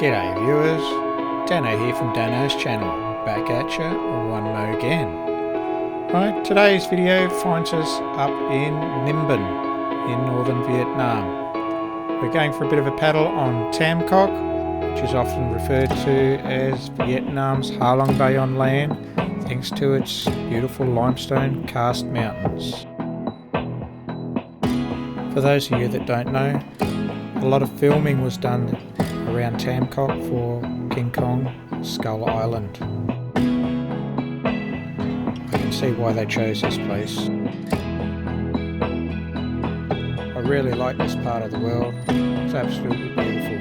G'day viewers, Dano here from Dano's channel, back at ya one mo again. Right, today's video finds us up in Ninh Binh in northern Vietnam. We're going for a bit of a paddle on Tam Cốc, which is often referred to as Vietnam's Ha Long Bay on land, thanks to its beautiful limestone karst mountains. For those of you that don't know, a lot of filming was done around Tam Cốc for King Kong Skull Island. I can see why they chose this place. I really like this part of the world. It's absolutely beautiful.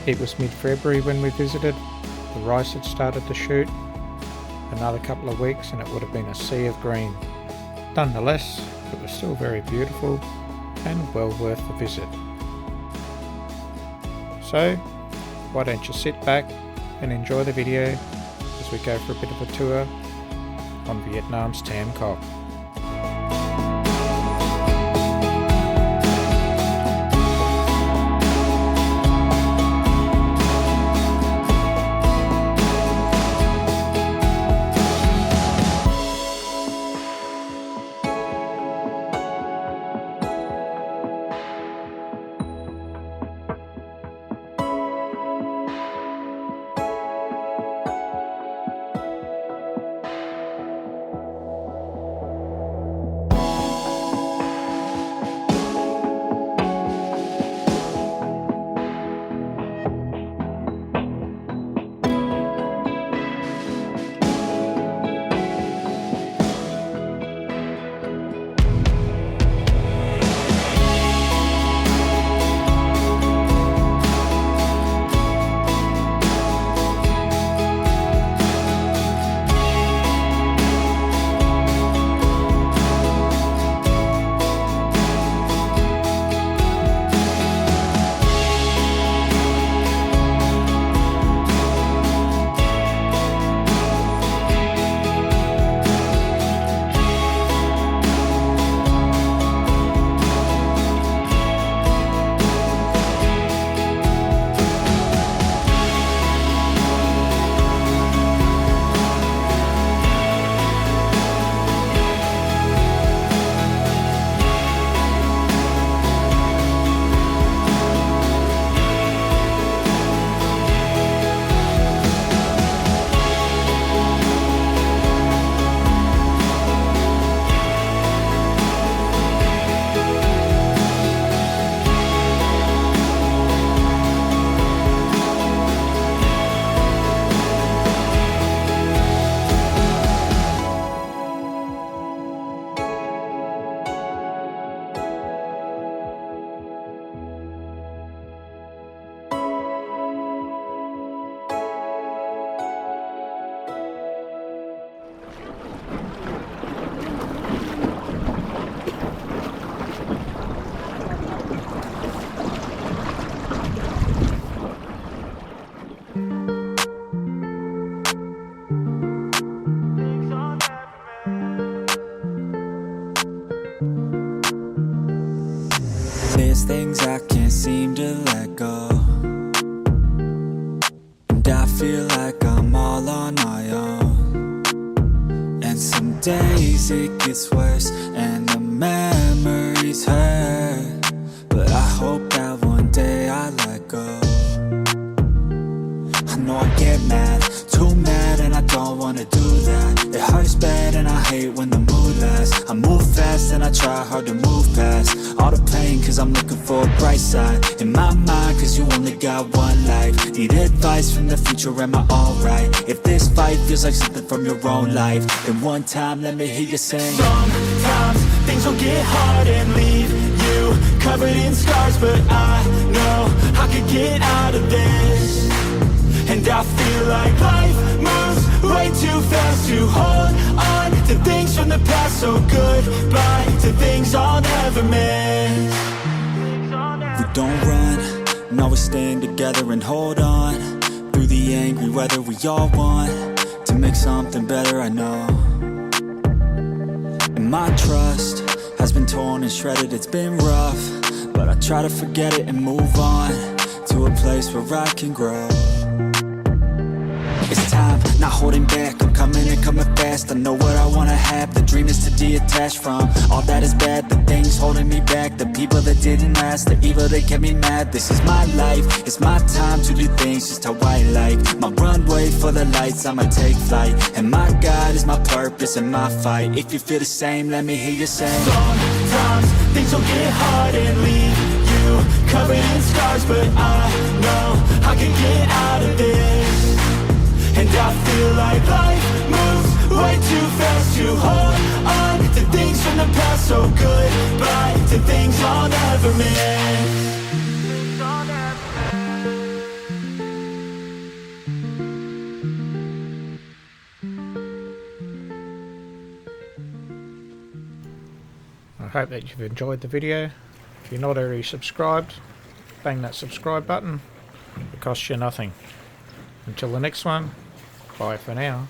It was mid-February when we visited. The rice had started to shoot. Another couple of weeks and it would have been a sea of green. Nonetheless, it was still very beautiful and well worth the visit. So, why don't you sit back and enjoy the video as we go for a bit of a tour on Vietnam's Tam Cốc. There's things I can't seem to let go, and I feel like I'm all on my own. And some days it gets worse and the memories hurt, but I hope that one day I let go. I know I get mad, too mad, and I don't wanna do that. It hurts bad and I hate when the mood lasts. I move fast and I try hard to move past all the pain, cause I'm looking for a bright side in my mind, cause you only got one life. Need advice from the future, am I alright? If this fight feels like something from your own life, then one time let me hear you sing. Sometimes things will get hard and leave you covered in scars, but I know I could get out of this. And I feel like life moves way too fast to hold on to things from the past. So goodbye to things I'll never miss. We don't run, and always stand together and hold on through the angry weather. We all want to make something better, I know. And my trust has been torn and shredded, it's been rough, but I try to forget it and move on to a place where I can grow. It's time, not holding back, I'm coming and coming fast. I know what I wanna have, the dream is to detach from all that is bad, the things holding me back, the people that didn't last, the evil that kept me mad. This is my life, it's my time to do things just how I like. My runway for the lights, I'ma take flight, and my God is my purpose and my fight. If you feel the same, let me hear you say. Sometimes things will get hard and leave you covered in scars, but I know I can get out of this. And I feel like life moves way too fast to hold on to things from the past. So goodbye to things I'll never miss. I hope that you've enjoyed the video. If you're not already subscribed, bang that subscribe button. It costs you nothing. Until the next one, bye for now.